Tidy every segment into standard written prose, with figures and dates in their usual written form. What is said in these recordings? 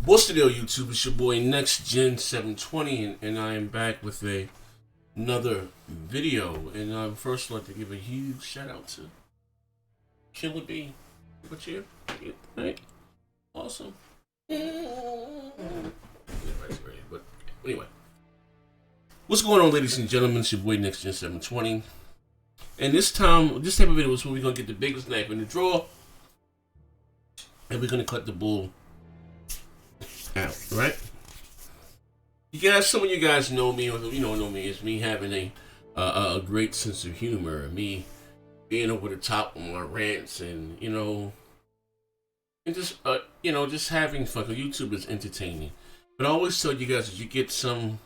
What's the deal, YouTube? It's your boy Next Gen 720, and I am back with another video. And I would first like to give a huge shout out to Killer B. What's here? Right? Awesome. But anyway, what's going on, ladies and gentlemen? It's your boy Next Gen 720, and this type of video is where we're gonna get the biggest knife in the drawer, and we're gonna cut the bull out, right? Some of you guys know me, or know me as me having a great sense of humor, me being over the top on my rants, and just having fun. YouTube is entertaining, but I always tell you guys that you get some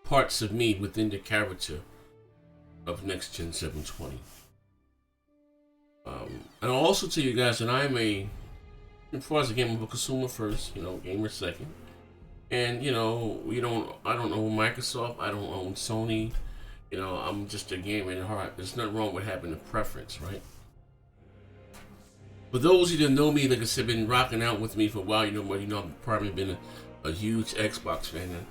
parts of me within the character of Next Gen 720. And I'll also tell you guys that I'm as far as the game, I'm a consumer first, gamer second. And, I don't own Microsoft, I don't own Sony, I'm just a gamer in heart. There's nothing wrong with having a preference, right? For those of you that know me, like I said, been rocking out with me for a while, I've probably been a huge Xbox fan.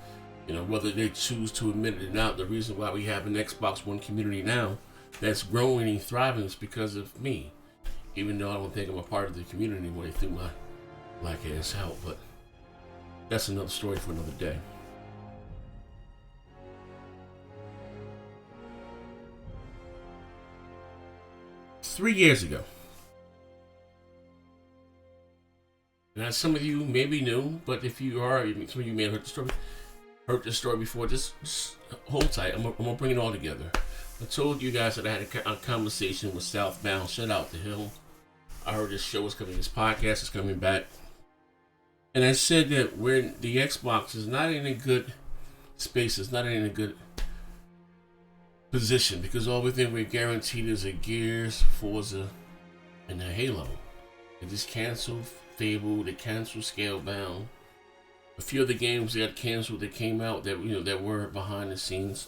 And, whether they choose to admit it or not, the reason why we have an Xbox One community now that's growing and thriving is because of me. Even though I don't think I'm a part of the community anymore, they threw my black ass out. But that's another story for another day. It's 3 years ago. And as some of you maybe knew, but if you are, some of you may have heard the story before, just hold tight. I'm gonna bring it all together. I told you guys that I had a conversation with Southbound. Shout out to him. I heard this show is coming, this podcast is coming back. And I said that the Xbox is not in a good space, it's not in a good position, because all we think we're guaranteed is a Gears, Forza, and a Halo. They just canceled Fable, they canceled Scalebound. A few of the games that got canceled that came out that were behind the scenes.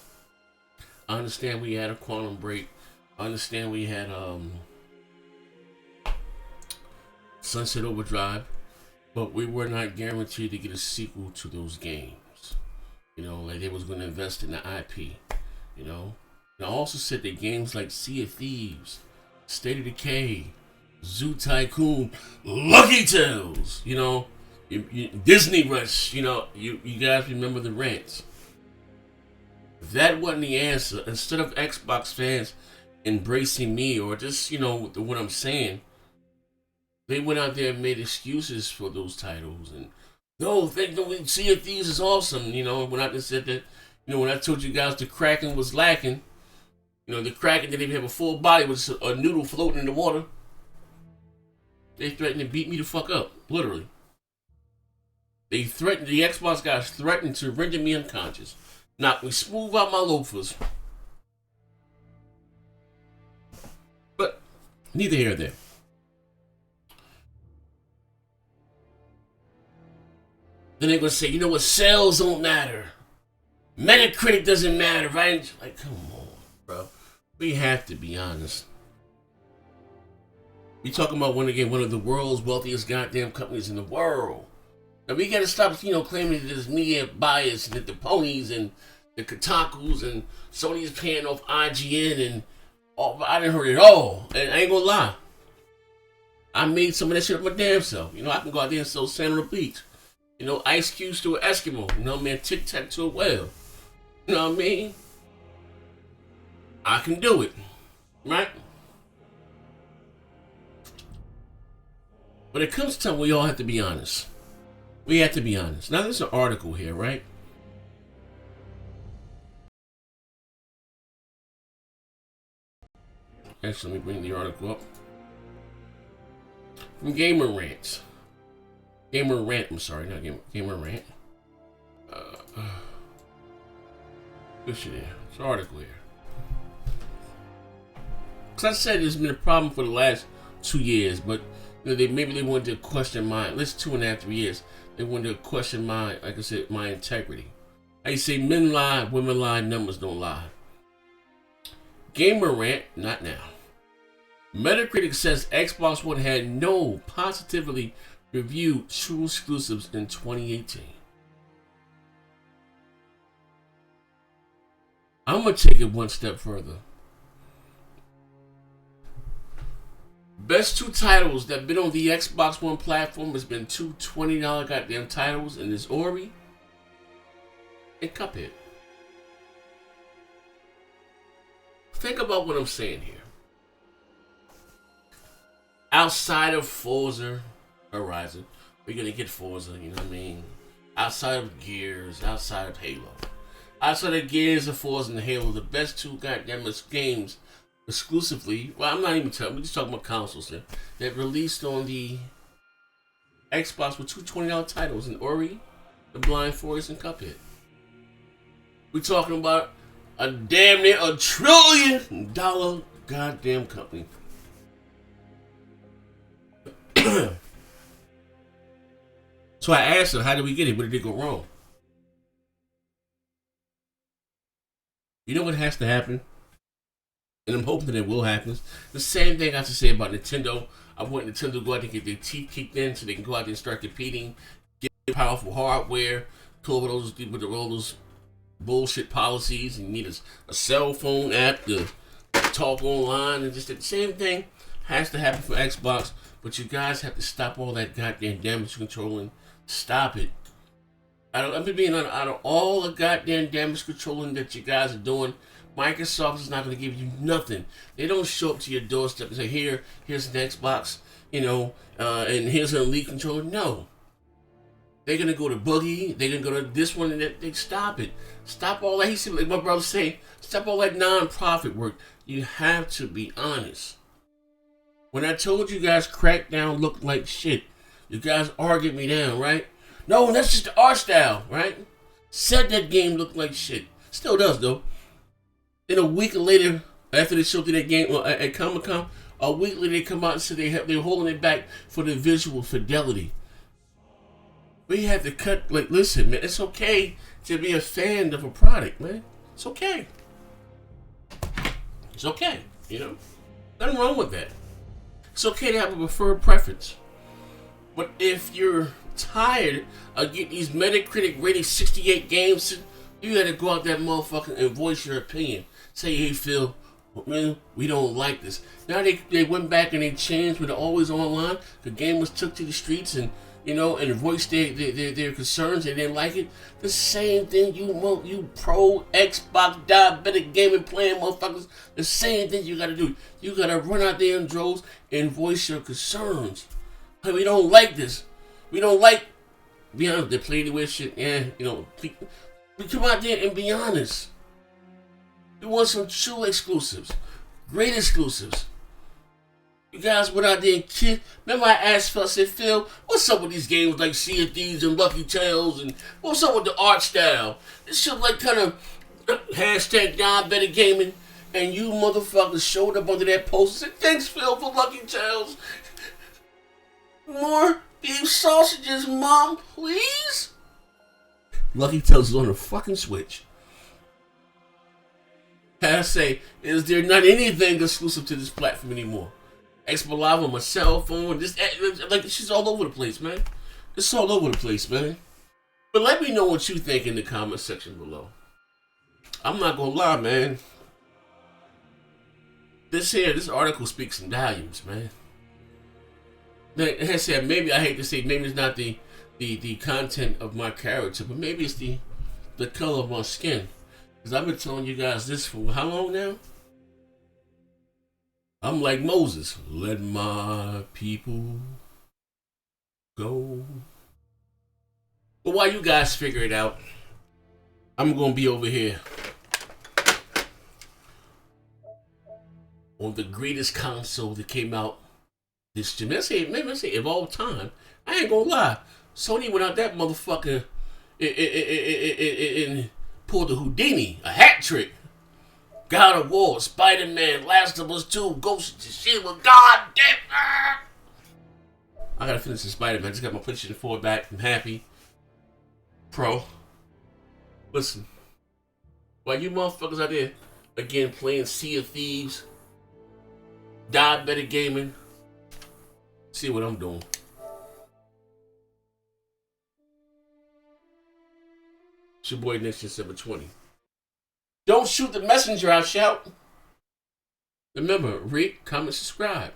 I understand we had a Quantum Break. I understand we had Sunset Overdrive, but we were not guaranteed to get a sequel to those games. Like they was going to invest in the IP. And I also said that games like Sea of Thieves, State of Decay, Zoo Tycoon, Lucky Tales, Disney Rush, you guys remember the rants. That wasn't the answer. Instead of Xbox fans embracing me or just, what I'm saying, they went out there and made excuses for those titles. And Sea of Thieves is awesome. When I just said that, when I told you guys the Kraken was lacking, the Kraken didn't even have a full body, it was a noodle floating in the water. They threatened to beat me the fuck up, literally. The Xbox guys threatened to render me unconscious. Knock me smooth out my loafers. But neither here nor there. Then they're gonna say, sales don't matter. Metacritic doesn't matter, right? Like, come on, bro. We have to be honest. We talking about one of the world's wealthiest goddamn companies in the world. Now we gotta stop, claiming that there's media bias and that the ponies and the Kotakus and Sony's paying off IGN and all. I didn't heard it all. And I ain't gonna lie. I made some of that shit up my damn self. I can go out there and sell sand on the beach. Ice cubes to an Eskimo. Tic Tac to a whale. You know what I mean? I can do it. Right? But it comes to time we all have to be honest. We have to be honest. Now there's an article here, right? Actually, let me bring the article up. From Gamer Rant. I'm sorry, not Gamer Rant. This shit here. It's an article here. Because I said there's been a problem for the last 2 years, but maybe they wanted to question my, at least 2.5, 3 years. They wanted to question my, like I said, my integrity. I say men lie, women lie, numbers don't lie. Gamer Rant, not now. Metacritic says Xbox One had no positively review true exclusives in 2018. I'm gonna take it one step further. Best two titles that been on the Xbox One platform has been two $20 goddamn titles, and it's Ori and Cuphead. Think about what I'm saying here. Outside of Forza Horizon, we're gonna get Forza, you know what I mean? Outside of Gears, outside of Halo. Outside of Gears and Forza and Halo, the best two goddamn games exclusively, well, I'm not even telling, we're just talking about consoles here, that released on the Xbox with two $20 titles in Ori, The Blind Forest, and Cuphead. We're talking about a damn near $1 trillion goddamn company. So I asked her, how did we get it? Where did it go wrong? You know what has to happen? And I'm hoping that it will happen. The same thing I have to say about Nintendo. I want Nintendo to go out and get their teeth kicked in so they can go out there and start competing, get powerful hardware, pull with all those bullshit policies, and you need a cell phone app to talk online, and just the same thing has to happen for Xbox. But you guys have to stop all that goddamn damage controlling. Stop it. I'm being honest, out of all the goddamn damage controlling that you guys are doing, Microsoft is not going to give you nothing. They don't show up to your doorstep and say, here's an Xbox, and here's an Elite controller. No. They're going to go to Boogie. They're going to go to this one and that. They stop it. Stop all that. He said, like my brother say, stop all that non-profit work. You have to be honest. When I told you guys Crackdown looked like shit, you guys argued me down, right? No, that's just the art style, right? Said that game looked like shit. Still does, though. Then a week later, after they showed that game at Comic-Con, a week later they come out and say they're holding it back for the visual fidelity. We have to cut, listen, man, it's okay to be a fan of a product, man. It's okay. It's okay, Nothing wrong with that. It's okay to have a preferred preference. But if you're tired of getting these Metacritic rated 68 games, you gotta go out that motherfucker and voice your opinion. Say, hey Phil, man, we don't like this. Now they went back and they changed with the always online. The game was took to the streets and and voiced their concerns. They didn't like it. The same thing you pro Xbox diabetic gaming playing motherfuckers. The same thing you gotta do. You gotta run out there in droves and voice your concerns. Hey, we don't like this. We don't like. Be honest, they play the way shit. Yeah, we come out there and be honest. We want some true exclusives, great exclusives. You guys went out there and kid. Remember I asked Phil, I said, Phil, what's up with these games like Sea of Thieves and Lucky Tales, and what's up with the art style? This shit like kind of hashtag diabetic gaming, and you motherfuckers showed up under that post and said, thanks Phil for Lucky Tales. More beef sausages, Mom, please? Lucky Tales is on the fucking Switch. I say, is there not anything exclusive to this platform anymore? Xbox Live on my cell phone, she's all over the place, man. It's all over the place, man. But let me know what you think in the comment section below. I'm not gonna lie, man. This article speaks in volumes, man. Like I said, maybe I hate to say, maybe it's not the content of my character, but maybe it's the color of my skin. Because I've been telling you guys this for how long now? I'm like Moses. Let my people go. But while you guys figure it out, I'm going to be over here on the greatest console that came out this year. Maybe I say of all time. I ain't going to lie. Sony went out that motherfucker and pulled the Houdini, a hat trick. God of War, Spider-Man, Last of Us 2, Ghost of Tsushima, God damn. I gotta finish the Spider-Man. I just got my PlayStation 4 back. I'm happy. Pro. Listen. While you motherfuckers out there, again, playing Sea of Thieves, diabetic gaming, see what I'm doing. It's your boy Nation 720. Don't shoot the messenger, I shout. Remember, rate, comment, subscribe.